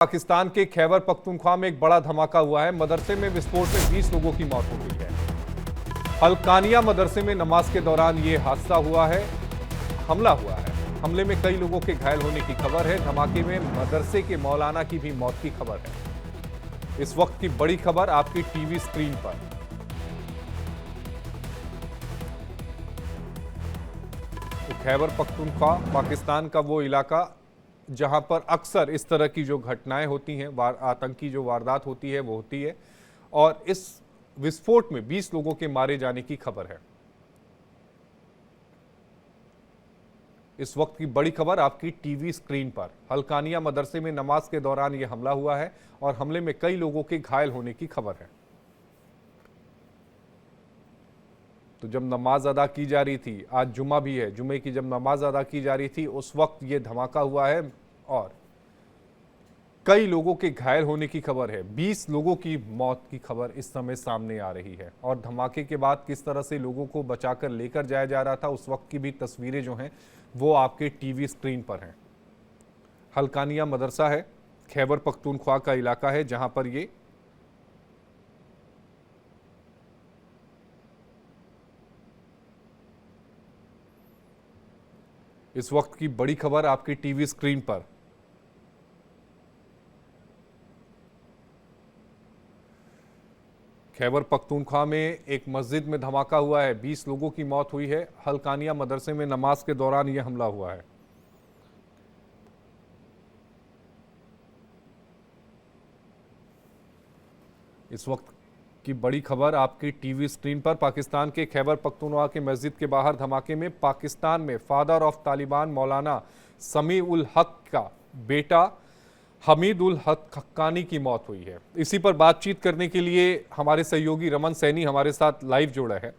पाकिस्तान के खैबर पख्तूनख्वा में एक बड़ा धमाका हुआ है। मदरसे में विस्फोट में 20 लोगों की मौत हो गई है। हल्कानिया मदरसे में नमाज के दौरान यह हादसा हुआ है, हमला हुआ है। हमले में कई लोगों के घायल होने की खबर है। धमाके में मदरसे के मौलाना की भी मौत की खबर है। इस वक्त की बड़ी खबर आपकी टीवी स्क्रीन पर। तो खैबर पख्तूनख्वा पाकिस्तान का वो इलाका जहां पर अक्सर इस तरह की जो घटनाएं होती हैं, आतंकी जो वारदात होती है वो होती है, और इस विस्फोट में 20 लोगों के मारे जाने की खबर है। इस वक्त की बड़ी खबर आपकी टीवी स्क्रीन पर। हल्कानिया मदरसे में नमाज के दौरान यह हमला हुआ है और हमले में कई लोगों के घायल होने की खबर है। तो जब नमाज अदा की जा रही थी, आज जुमा भी है, जुमे की जब नमाज अदा की जा रही थी उस वक्त ये धमाका हुआ है और कई लोगों के घायल होने की खबर है। 20 लोगों की मौत की खबर इस समय सामने आ रही है। और धमाके के बाद किस तरह से लोगों को बचाकर लेकर जाया जा रहा था उस वक्त की भी तस्वीरें जो हैं वो आपके टीवी स्क्रीन पर हैं। हल्कानिया मदरसा है, खैबर पख्तूनख्वा का इलाका है जहां पर ये इस वक्त की बड़ी खबर आपकी टीवी स्क्रीन पर। खैबर पख्तूनख्वा में एक मस्जिद में धमाका हुआ है, 20 लोगों की मौत हुई है। हल्कानिया मदरसे में नमाज के दौरान यह हमला हुआ है। इस वक्त की बड़ी खबर आपकी टीवी स्क्रीन पर। पाकिस्तान के खैबर पख्तूनख्वा के मस्जिद के बाहर धमाके में पाकिस्तान में फादर ऑफ तालिबान मौलाना समी उल हक का बेटा हमीद उल हक हक्कानी की मौत हुई है। इसी पर बातचीत करने के लिए हमारे सहयोगी रमन सैनी हमारे साथ लाइव जुड़ा है।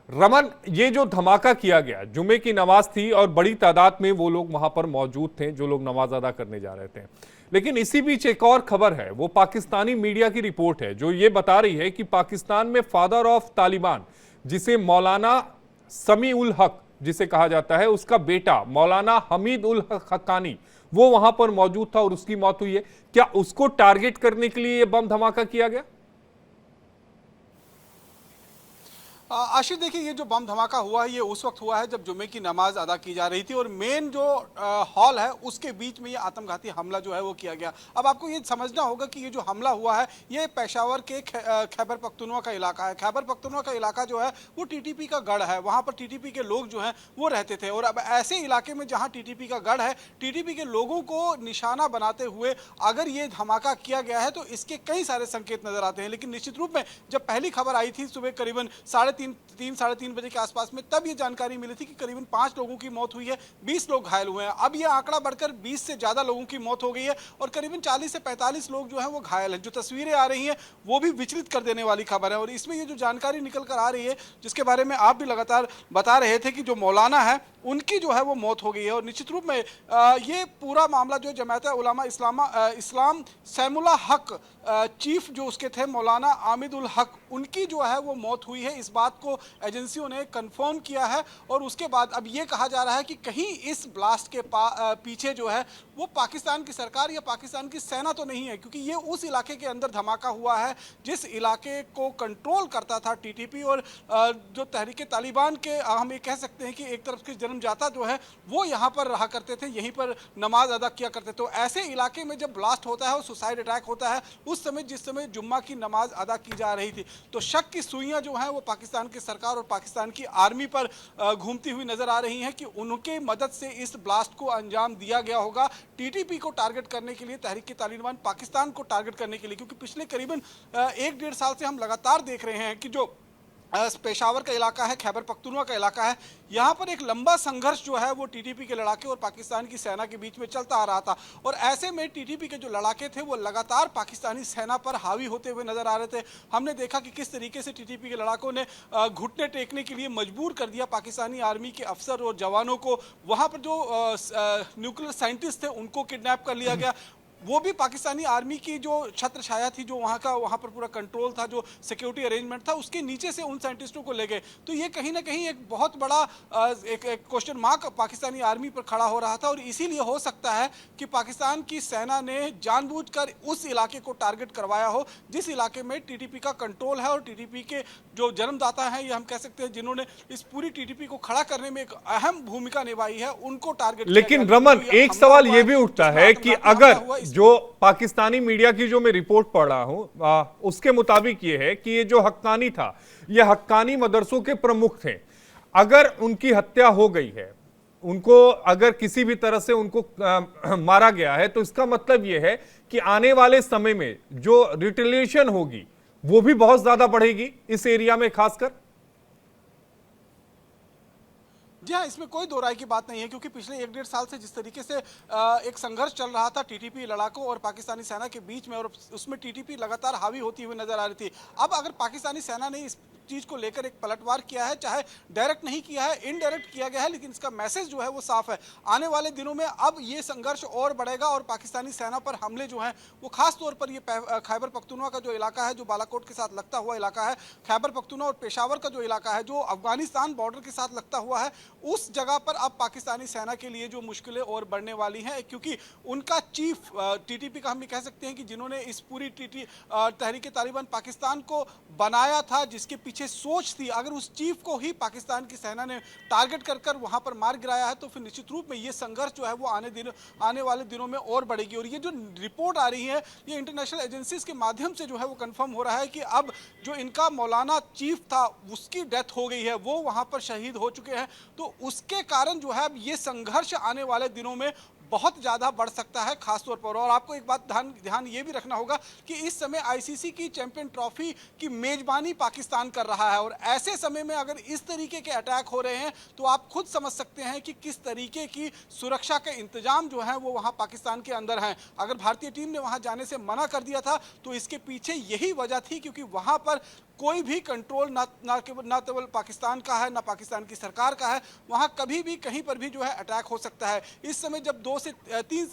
रमन, ये जो धमाका किया गया, जुमे की नमाज थी और बड़ी तादाद में वो लोग वहां पर मौजूद थे जो लोग नमाज अदा करने जा रहे थे, लेकिन इसी बीच एक और खबर है, वो पाकिस्तानी मीडिया की रिपोर्ट है जो ये बता रही है कि पाकिस्तान में फादर ऑफ तालिबान, जिसे मौलाना समी उल हक जिसे कहा जाता है, उसका बेटा मौलाना हमीद उल हक्कानी वो वहां पर मौजूद था और उसकी मौत हुई है। क्या उसको टारगेट करने के लिए यह बम धमाका किया गया? आशीष, देखिए, ये जो बम धमाका हुआ है ये उस वक्त हुआ है जब जुमे की नमाज अदा की जा रही थी और मेन जो हॉल है उसके बीच में ये आत्मघाती हमला जो है वो किया गया। अब आपको ये समझना होगा कि ये जो हमला हुआ है ये पेशावर के खैबर पख्तूनख्वा का इलाका है। खैबर पख्तूनख्वा का इलाका जो है वो टीटीपी का गढ़ है, वहाँ पर टीटीपी के लोग जो हैं वो रहते थे। और अब ऐसे इलाके में जहाँ टीटीपी का गढ़ है, टीटीपी के लोगों को निशाना बनाते हुए अगर ये धमाका किया गया है तो इसके कई सारे संकेत नजर आते हैं। लेकिन निश्चित रूप में जब पहली खबर आई थी सुबह करीबन साढ़े तीन बजे के आसपास में, तब ये जानकारी मिली थी कि करीबन 5 लोगों की मौत हुई है, 20 लोग घायल हुए हैं। अब ये आंकड़ा बढ़कर 20 से ज्यादा लोगों की मौत हो गई है और करीबन 40 से 45 लोग जो हैं वो घायल हैं। जो तस्वीरें आ रही हैं वो भी विचलित कर देने वाली खबर है। और इसमें ये जो जानकारी निकल कर आ रही है, जिसके बारे में आप भी लगातार बता रहे थे कि जो मौलाना है उनकी जो है वो मौत हो गई है। और निश्चित रूप में ये पूरा मामला जो जमात उलमा इस्लाम सैमुल्लाह हक चीफ जो उसके थे मौलाना आमिद उल हक, उनकी जो है वो मौत हुई है। इस बात को एजेंसियों ने कंफर्म किया है। और उसके बाद अब ये कहा जा रहा है कि कहीं इस ब्लास्ट के पीछे जो है वो पाकिस्तान की सरकार या पाकिस्तान की सेना तो नहीं है, क्योंकि ये उस इलाके के अंदर धमाका हुआ है जिस इलाके को कंट्रोल करता था टीटीपी। और जो तहरीक तालिबान के हम ये कह सकते हैं कि एक तरफ के जन्मजाता जो है वो यहाँ पर रहा करते थे, यहीं पर नमाज अदा किया करते थे। तो ऐसे इलाके में जब ब्लास्ट होता है और सुसाइड अटैक होता है उस समय, जिस समय जुम्मा की नमाज अदा की जा रही थी, तो शक की सुइयां जो हैं वो पाकिस्तान की सरकार और पाकिस्तान की आर्मी पर घूमती हुई नजर आ रही हैं कि उनके मदद से इस ब्लास्ट को अंजाम दिया गया होगा, टीटीपी को टारगेट करने के लिए, तहरीक तालिबान पाकिस्तान को टारगेट करने के लिए। क्योंकि पिछले करीबन 1-1.5 साल से हम लगातार देख रहे हैं कि जो पेशावर का इलाका है, खैबर पख्तूनख्वा का इलाका है, यहाँ पर एक लंबा संघर्ष जो है वो टीटीपी के लड़ाके और पाकिस्तान की सेना के बीच में चलता आ रहा था। और ऐसे में टीटीपी के जो लड़ाके थे वो लगातार पाकिस्तानी सेना पर हावी होते हुए नजर आ रहे थे। हमने देखा कि किस तरीके से टीटीपी के लड़ाकों ने घुटने टेकने के लिए मजबूर कर दिया पाकिस्तानी आर्मी के अफसर और जवानों को। वहाँ पर जो न्यूक्लियर साइंटिस्ट थे उनको किडनैप कर लिया गया। वो भी पाकिस्तानी आर्मी की जो छत्र छाया थी, जो वहाँ पर पूरा कंट्रोल था, जो सिक्योरिटी अरेंजमेंट था, उसके नीचे से उन साइंटिस्टों को ले गए। तो ये कहीं ना कहीं एक बहुत बड़ा एक क्वेश्चन मार्क पाकिस्तानी आर्मी पर खड़ा हो रहा था, और इसीलिए हो सकता है कि पाकिस्तान की सेना ने जानबूझकर उस इलाके को टारगेट करवाया हो जिस इलाके में टीटीपी का कंट्रोल है, और टीटीपी के जो जन्मदाता हैं, ये हम कह सकते हैं, जिन्होंने इस पूरी टीटीपी को खड़ा करने में एक अहम भूमिका निभाई है, उनको टारगेट किया लेकिन गया। रमन, जो ये एक हमला सवाल हुआ ये है, भी उठता जिसमें है कि आतंकवादी हमला अगर हुआ, इस जो पाकिस्तानी मीडिया की जो मैं रिपोर्ट पढ़ रहा हूं उसके मुताबिक ये है कि ये जो हक्कानी था, ये हक्कानी मदरसों के प्रमुख थे। अगर उनकी हत्या हो गई है, उनको अगर किसी भी तरह से उनको मारा गया है, तो इसका मतलब यह है कि आने वाले समय में जो रिटेलिएशन होगी वो भी बहुत ज्यादा बढ़ेगी इस एरिया में खासकर। जी हाँ, इसमें कोई दो राय की बात नहीं है, क्योंकि पिछले 1-1.5 साल से जिस तरीके से एक संघर्ष चल रहा था टीटीपी लड़ाकों और पाकिस्तानी सेना के बीच में, और उसमें टीटीपी लगातार हावी होती हुई नजर आ रही थी। अब अगर पाकिस्तानी सेना ने इस चीज को लेकर एक पलटवार किया है, चाहे डायरेक्ट नहीं किया है, इनडायरेक्ट किया गया है, लेकिन इसका मैसेज जो है वो साफ है। आने वाले दिनों में अब ये संघर्ष और बढ़ेगा, और पाकिस्तानी सेना पर हमले जो हैं वो खास तौर पर ये खैबर पख्तूनख्वा का जो इलाका है, जो बालाकोट के साथ लगता हुआ इलाका है, खैबर पख्तूनख्वा और पेशावर का जो इलाका है, जो अफगानिस्तान बॉर्डर के साथ लगता हुआ है, उस जगह पर अब पाकिस्तानी सेना के लिए जो मुश्किलें और बढ़ने वाली हैं, क्योंकि उनका चीफ टीटीपी का हम ये कह सकते हैं कि जिन्होंने इस पूरी तहरीक तालिबान पाकिस्तान को बनाया था, जिसके पीछे सोच थी, अगर उस चीफ को ही पाकिस्तान की सेना ने टारगेट कर वहां पर मार गिराया है, तो फिर निश्चित रूप में ये संघर्ष जो है वो आने वाले दिनों में और बढ़ेगी। और ये जो रिपोर्ट आ रही है, ये इंटरनेशनल एजेंसीज के माध्यम से जो है वो कंफर्म हो रहा है कि अब जो इनका मौलाना चीफ था उसकी डेथ हो गई है, वो वहां पर शहीद हो चुके हैं। तो उसके कारण जो है अब ये संघर्ष आने वाले दिनों में बहुत ज़्यादा बढ़ सकता है खासतौर पर। और आपको एक बात ध्यान ये भी रखना होगा कि इस समय आईसीसी की चैंपियन ट्रॉफी की मेजबानी पाकिस्तान कर रहा है, और ऐसे समय में अगर इस तरीके के अटैक हो रहे हैं तो आप खुद समझ सकते हैं कि किस तरीके की सुरक्षा के इंतजाम जो है वो वहाँ पाकिस्तान के अंदर हैं। अगर भारतीय टीम ने वहाँ जाने से मना कर दिया था तो इसके पीछे यही वजह थी, क्योंकि वहाँ पर कोई भी कंट्रोल ना केवल पाकिस्तान का है, ना पाकिस्तान की सरकार का है, वहाँ कभी भी कहीं पर भी जो है अटैक हो सकता है। इस समय जब 2 से 3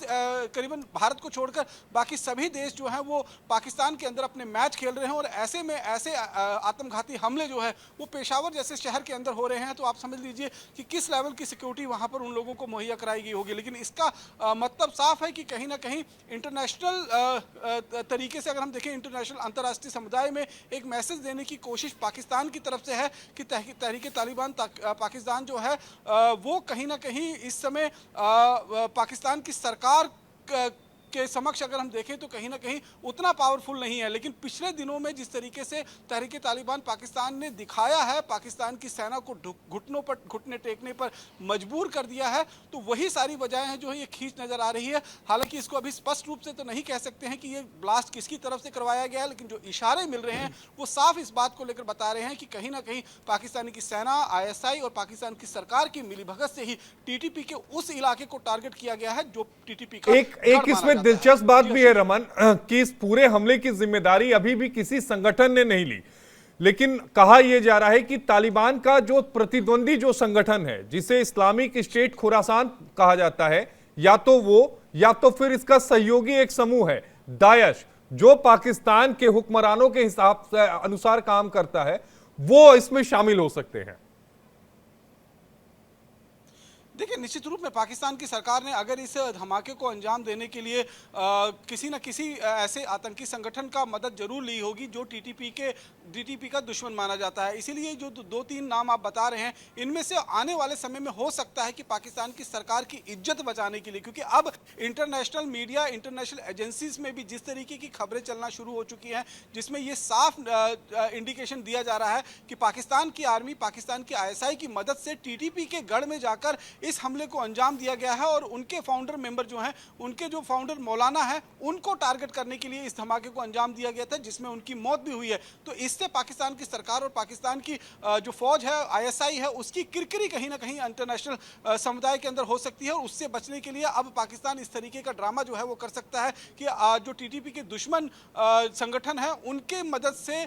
करीबन भारत को छोड़कर बाकी सभी देश जो हैं वो पाकिस्तान के अंदर अपने मैच खेल रहे हैं, और ऐसे में ऐसे आत्मघाती हमले जो है वो पेशावर जैसे शहर के अंदर हो रहे हैं, तो आप समझ लीजिए कि किस लेवल की सिक्योरिटी वहाँ पर उन लोगों को मुहैया कराई गई होगी। लेकिन इसका मतलब साफ है कि कहीं ना कहीं इंटरनेशनल तरीके से अगर हम देखें, इंटरनेशनल अंतर्राष्ट्रीय समुदाय में एक मैसेज देने की कोशिश पाकिस्तान की तरफ से है कि तहरीक तालिबान पाकिस्तान जो है वो कहीं ना कहीं इस समय पाकिस्तान की सरकार के समक्ष अगर हम देखें तो कहीं ना कहीं उतना पावरफुल नहीं है। लेकिन पिछले दिनों में जिस तरीके से तहरीक तालिबान पाकिस्तान ने दिखाया है, पाकिस्तान की सेना को घुटने टेकने पर मजबूर कर दिया है, तो वही सारी वजहें हैं जो ये खींच नजर आ रही है। हालांकि इसको अभी स्पष्ट रूप से तो नहीं कह सकते हैं कि ये ब्लास्ट किसकी तरफ से करवाया गया है, लेकिन जो इशारे मिल रहे हैं वो साफ इस बात को लेकर बता रहे हैं कि कहीं ना कहीं पाकिस्तानी की सेना, ISI और पाकिस्तान की सरकार की मिलीभगत से ही टीटीपी के उस इलाके को टारगेट किया गया है जो टीटीपी का एक इसमें दिलचस्प बात भी है रमन, कि इस पूरे हमले की जिम्मेदारी अभी भी किसी संगठन ने नहीं ली, लेकिन कहा यह जा रहा है कि तालिबान का जो प्रतिद्वंदी जो संगठन है, जिसे इस्लामिक स्टेट खुरासान कहा जाता है, या तो वो या तो फिर इसका सहयोगी एक समूह है दाइश, जो पाकिस्तान के हुक्मरानों के हिसाब से अनुसार काम करता है, वो इसमें शामिल हो सकते हैं। देखिए, निश्चित रूप में पाकिस्तान की सरकार ने अगर इस धमाके को अंजाम देने के लिए किसी न किसी ऐसे आतंकी संगठन का मदद जरूर ली होगी जो टीटीपी का दुश्मन माना जाता है। इसीलिए जो 2-3 नाम आप बता रहे हैं, इनमें से आने वाले समय में हो सकता है कि पाकिस्तान की सरकार की इज्जत बचाने के लिए, क्योंकि अब इंटरनेशनल मीडिया, इंटरनेशनल एजेंसीज में भी जिस तरीके की खबरें चलना शुरू हो चुकी हैं, जिसमें ये साफ इंडिकेशन दिया जा रहा है कि पाकिस्तान की आर्मी, पाकिस्तान की ISI की मदद से टीटीपी के गढ़ में जाकर इस हमले को अंजाम दिया गया है, और उनके फाउंडर मेंबर जो हैं, उनके जो फाउंडर मौलाना है, उनको टारगेट करने के लिए इस धमाके को अंजाम दिया गया था, जिसमें उनकी मौत भी हुई है। तो इससे पाकिस्तान की सरकार और पाकिस्तान की जो फौज है, ISI है, उसकी किरकिरी कहीं ना कहीं इंटरनेशनल समुदाय के अंदर हो सकती है, और उससे बचने के लिए अब पाकिस्तान इस तरीके का ड्रामा जो है वो कर सकता है कि जो टीटीपी के दुश्मन संगठन है, उनके मदद से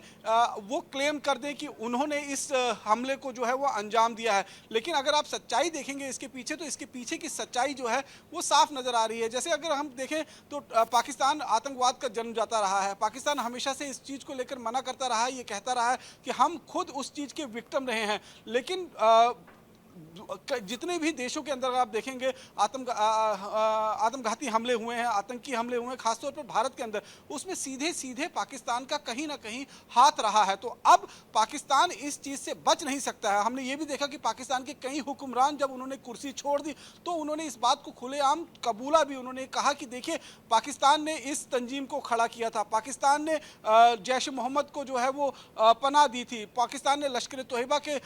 वो क्लेम कर दें कि उन्होंने इस हमले को जो है वो अंजाम दिया है। लेकिन अगर आप सच्चाई देखेंगे इसके पीछे, तो इसके पीछे की सच्चाई जो है वो साफ नजर आ रही है। जैसे अगर हम देखें तो पाकिस्तान आतंकवाद का जन्म जाता रहा है। पाकिस्तान हमेशा से इस चीज को लेकर मना करता रहा है, ये कहता रहा है कि हम खुद उस चीज के विक्टिम रहे हैं। लेकिन जितने भी देशों के अंदर आप देखेंगे आत्मघाती हमले हुए हैं, आतंकी हमले हुए हैं, खासतौर पर भारत के अंदर, उसमें सीधे सीधे पाकिस्तान का कहीं ना कहीं हाथ रहा है। तो अब पाकिस्तान इस चीज से बच नहीं सकता है। हमने ये भी देखा कि पाकिस्तान के कई हुक्मरान जब उन्होंने कुर्सी छोड़ दी तो उन्होंने इस बात को खुलेआम कबूला भी। उन्होंने कहा कि देखिए, पाकिस्तान ने इस तंजीम को खड़ा किया था, पाकिस्तान ने जैश मोहम्मद को जो है वो पनाह दी थी, पाकिस्तान ने लश्कर तोयबा के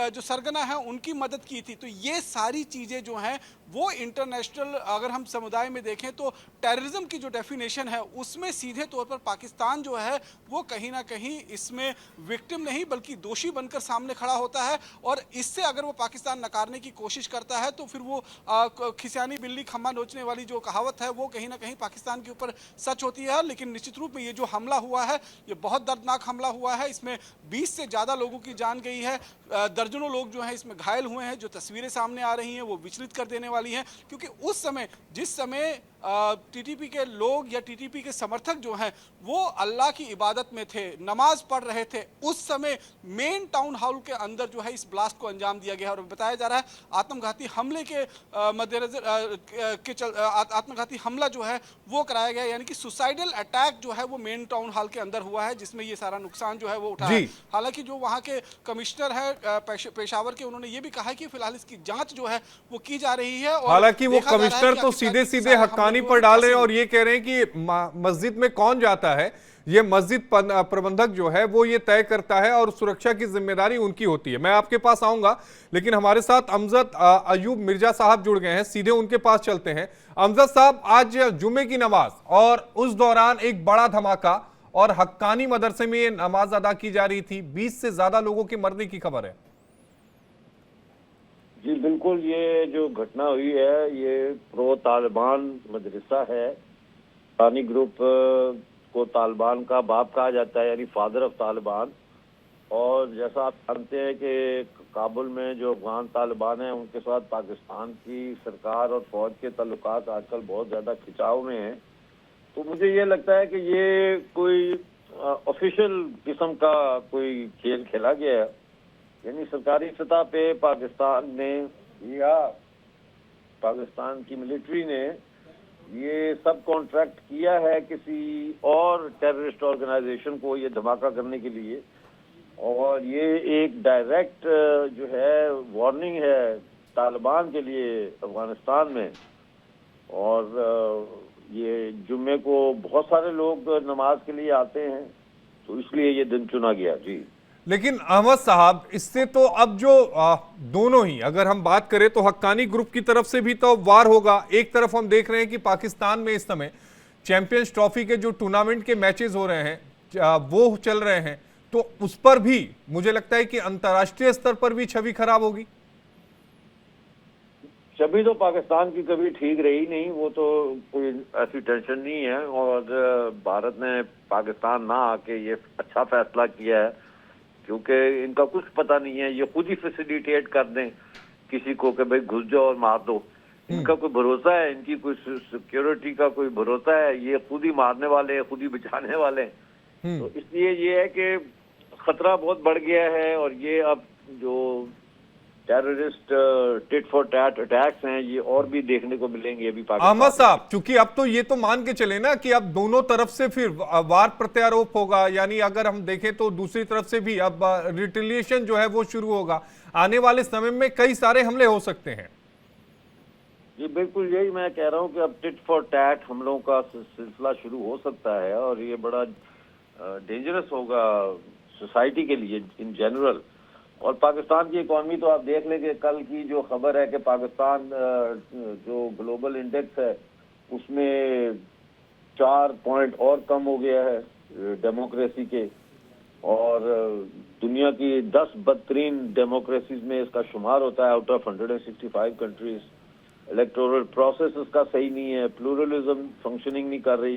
जो सरगना है उनकी मदद की थी। तो ये सारी चीजें जो हैं वो इंटरनेशनल, अगर हम समुदाय में देखें तो टेररिज्म की जो डेफिनेशन है उसमें सीधे तौर पर पाकिस्तान जो है वो कहीं ना कहीं इसमें विक्टिम नहीं बल्कि दोषी बनकर सामने खड़ा होता है। और इससे अगर वो पाकिस्तान नकारने की कोशिश करता है तो फिर वो खिसियानी बिल्ली खम्मा नोचने वाली जो कहावत है वो कहीं ना कहीं पाकिस्तान के ऊपर सच होती है। लेकिन निश्चित रूप में ये जो हमला हुआ है ये बहुत दर्दनाक हमला हुआ है। इसमें 20 से ज़्यादा लोगों की जान गई है, दर्जनों लोग जो हैं इसमें घायल हुए हैं। जो तस्वीरें सामने आ रही हैं वो विचलित कर देने वाली हैं, क्योंकि उस समय जिस समय टीटीपी के लोग या टीटीपी के समर्थक जो हैं वो अल्लाह की इबादत में थे, नमाज पढ़ रहे थे, उस समय मेन टाउन हॉल के अंदर जो है इस ब्लास्ट को अंजाम दिया गया है। और बताया जा रहा है आत्मघाती हमले के मद्देनजर आत्मघाती हमला जो है वो कराया गया, यानी कि सुसाइडल अटैक जो है वो मेन टाउन हॉल के अंदर हुआ है, जिसमें ये सारा नुकसान जो है वो उठा है। हालांकि जो वहाँ के कमिश्नर है पेशावर के, उन्होंने ये भी कहा है कि फिलहाल इसकी जांच जो है वो की जा रही है। और हालांकि वो कमिश्नर तो सीधे सीधे हक्कानी पर डाल रहे हैं और ये कह रहे हैं कि मस्जिद में कौन जाता है ये मस्जिद प्रबंधक जो है वो ये तय करता है और सुरक्षा की जिम्मेदारी उनकी होती है। मैं आपके पास आऊंगा, लेकिन हमारे साथ अमजद अयूब मिर्जा साहब जुड़ गए हैं, सीधे उनके पास चलते हैं। अमजद साहब, आज जुमे की नमाज और उस दौरान एक बड़ा धमाका और हक्कानी मदरसे में ये नमाज अदा की जा रही थी, 20 से ज्यादा लोगों के मरने की खबर है। जी बिल्कुल, ये जो घटना हुई है ये प्रो तालिबान मदरसा है। तानी ग्रुप को तालिबान का बाप कहा जाता है, यानी फादर ऑफ तालिबान। और जैसा आप जानते हैं कि काबुल में जो अफगान तालिबान है उनके साथ पाकिस्तान की सरकार और फौज के ताल्लुकात आजकल बहुत ज़्यादा खिंचाव में हैं। तो मुझे ये लगता है कि ये कोई ऑफिशियल किस्म का कोई खेल खेला गया है, यानी सरकारी सतह पे पाकिस्तान ने या पाकिस्तान की मिलिट्री ने ये सब कॉन्ट्रैक्ट किया है किसी और टेररिस्ट ऑर्गेनाइजेशन को ये धमाका करने के लिए। और ये एक डायरेक्ट जो है वार्निंग है तालिबान के लिए अफगानिस्तान में। और ये जुम्मे को बहुत सारे लोग नमाज के लिए आते हैं, तो इसलिए ये दिन चुना गया। जी लेकिन अहमद साहब, इससे तो अब जो दोनों ही अगर हम बात करें तो हक्कानी ग्रुप की तरफ से भी तो वार होगा। एक तरफ हम देख रहे हैं कि पाकिस्तान में इस समय चैंपियंस ट्रॉफी के जो टूर्नामेंट के मैचेस हो रहे हैं वो चल रहे हैं, तो उस पर भी मुझे लगता है कि अंतर्राष्ट्रीय स्तर पर भी छवि खराब होगी। छवि तो पाकिस्तान की कभी ठीक रही नहीं, वो तो कोई ऐसी टेंशन नहीं है। और भारत ने पाकिस्तान ना आके ये अच्छा फैसला किया है, क्योंकि इनका कुछ पता नहीं है, ये खुद ही फैसिलिटेट कर दें किसी को कि भाई घुस जाओ और मार दो। इनका कोई भरोसा है, इनकी कोई सिक्योरिटी का कोई भरोसा है? ये खुद ही मारने वाले हैं, खुद ही बचाने वाले हैं। तो इसलिए ये है कि खतरा बहुत बढ़ गया है। और ये अब जो terrorist tit for tat attacks हैं ये और भी देखने को मिलेंगे अभी पाकिस्तान। अहमद साहब, क्योंकि अब तो ये तो मान के चले ना कि अब दोनों तरफ से फिर वार प्रत्यारोप होगा, यानी अगर हम देखें तो दूसरी तरफ से भी अब रिटेलिएशन जो है वो शुरू होगा। आने वाले समय में कई सारे हमले हो सकते हैं। जी बिल्कुल, यही मैं कह रहा हूँ कि अब टिट फॉर टैट हमलों का सिलसिला शुरू हो सकता है और ये बड़ा डेंजरस होगा सोसाइटी के लिए इन जनरल। और पाकिस्तान की इकॉनमी तो आप देख लेंगे, कल की जो खबर है कि पाकिस्तान जो ग्लोबल इंडेक्स है उसमें 4 पॉइंट और कम हो गया है डेमोक्रेसी के। और दुनिया की 10 बदतरीन डेमोक्रेसीज में इसका शुमार होता है out of 165 countries. Electoral process इसका सही नहीं है, प्लूरलिज्म फंक्शनिंग नहीं कर रही,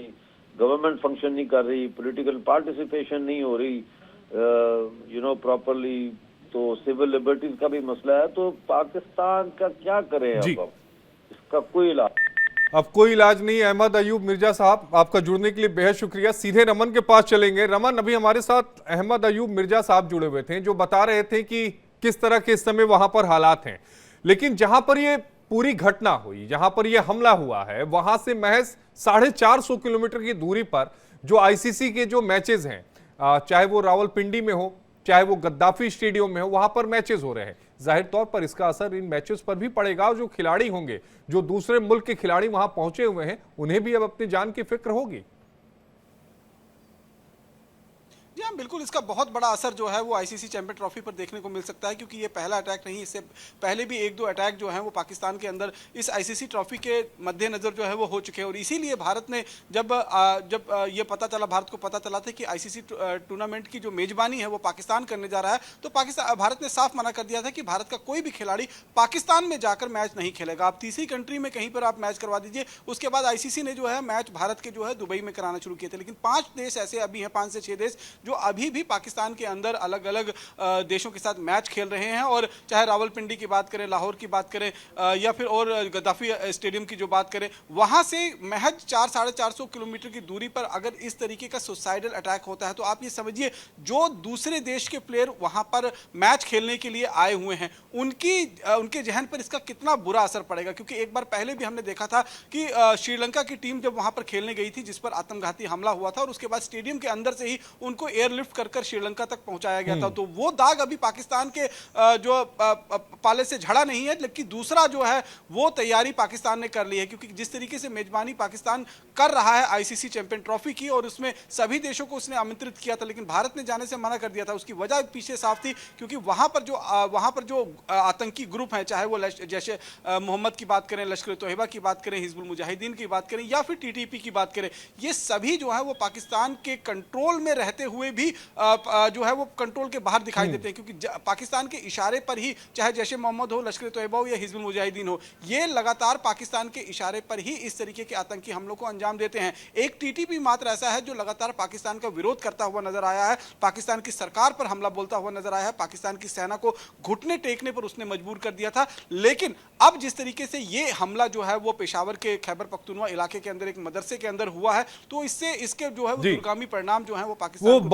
गवर्नमेंट फंक्शन नहीं कर रही, पॉलिटिकल पार्टिसिपेशन नहीं हो रही प्रॉपरली। तो सिविल लिबर्टीज का भी मसला है। तो पाकिस्तान का क्या करें जी। अब इसका कोई इलाज? अब कोई इलाज नहीं। अहमद अयूब मिर्जा साहब, आपका जुड़ने के लिए बेहद शुक्रिया। सीधे रमन के पास चलेंगे। रमन, अभी हमारे साथ अहमद अयूब मिर्जा साहब जुड़े हुए थे जो बता रहे थे कि किस तरह के इस समय वहां पर हालात हैं। लेकिन जहां पर ये पूरी घटना हुई, जहां पर यह हमला हुआ है, वहां से महज 450 किलोमीटर की दूरी पर जो आईसीसी के जो मैचेस हैं, चाहे वो रावलपिंडी में हो, चाहे वो गद्दाफी स्टेडियम में हो, वहां पर मैचेस हो रहे हैं। जाहिर तौर पर इसका असर इन मैचेस पर भी पड़ेगा और जो खिलाड़ी होंगे, जो दूसरे मुल्क के खिलाड़ी वहां पहुंचे हुए हैं, उन्हें भी अब अपनी जान की फिक्र होगी। जी हाँ, बिल्कुल इसका बहुत बड़ा असर जो है वो आईसीसी चैंपियन ट्रॉफी पर देखने को मिल सकता है, क्योंकि ये पहला अटैक नहीं, इससे पहले भी एक दो अटैक जो है वो पाकिस्तान के अंदर इस आईसीसी ट्रॉफी के मद्देनजर जो है वो हो चुके हैं। और इसीलिए भारत ने जब ये पता चला, भारत को पता चला था कि आईसीसी टूर्नामेंट की जो मेजबानी है वो पाकिस्तान करने जा रहा है, तो भारत ने साफ मना कर दिया था कि भारत का कोई भी खिलाड़ी पाकिस्तान में जाकर मैच नहीं खेलेगा। आप तीसरी कंट्री में कहीं पर आप मैच करवा दीजिए। उसके बाद आईसीसी ने जो है मैच भारत के जो है दुबई में कराना शुरू किए थे। लेकिन 5 देश ऐसे अभी हैं, 5 से 6 देश जो अभी भी पाकिस्तान के अंदर अलग अलग देशों के साथ मैच खेल रहे हैं। और चाहे रावलपिंडी की बात करें, लाहौर की बात करें, या फिर और गद्दाफी स्टेडियम की जो बात करें, वहां से महज 400-450 किलोमीटर की दूरी पर अगर इस तरीके का सुसाइडल अटैक होता है, तो आप ये समझिए जो दूसरे देश के प्लेयर वहां पर मैच खेलने के लिए आए हुए हैं, उनके जहन पर इसका कितना बुरा असर पड़ेगा। क्योंकि एक बार पहले भी हमने देखा था कि श्रीलंका की टीम जब वहां पर खेलने गई थी, जिस पर आत्मघाती हमला हुआ था, और उसके बाद स्टेडियम के अंदर से ही उनको एयरलिफ्ट कर श्रीलंका तक पहुंचाया गया था। तो वो दाग अभी पाकिस्तान के जो पाले से झड़ा नहीं है, लेकिन दूसरा जो है वो तैयारी पाकिस्तान ने कर ली है। क्योंकि जिस तरीके से मेजबानी पाकिस्तान कर रहा है आईसीसी चैंपियन ट्रॉफी की, और उसमें सभी देशों को उसने आमंत्रित किया था, लेकिन भारत ने जाने से मना कर दिया था। उसकी वजह पीछे साफ थी, क्योंकि वहां पर जो आतंकी ग्रुप हैं, चाहे वो जैसे मोहम्मद की बात करें, लश्कर तोयबा की बात करें, हिजबुल मुजाहिदीन की बात करें, या फिर टीटीपी की बात करें, ये सभी जो है वो पाकिस्तान के कंट्रोल में रहते हुए भी जो है वो कंट्रोल के बाहर दिखाई देते हैं। क्योंकि पाकिस्तान के इशारे पर ही, चाहे जैसे मोहम्मद हो, लश्कर तोयबा हो, या हिजबुल मुजाहिदीन हो, ये लगातार पाकिस्तान के इशारे पर ही इस तरीके के आतंकी हमलों को अंजाम देते हैं। एक टीटीपी मात्र ऐसा है जो लगातार पाकिस्तान का विरोध करता हुआ नजर आया है, पाकिस्तान की सरकार पर हमला बोलता हुआ नजर आया है, पाकिस्तान की सेना को घुटने टेकने पर उसने मजबूर कर दिया था। लेकिन अब जिस तरीके से ये हमला जो है वो पेशावर के खैबर पख्तूनवा इलाके के अंदर एक मदरसे के अंदर हुआ है, तो इसके जो है वो दूरगामी परिणाम जो है वो पाकिस्तान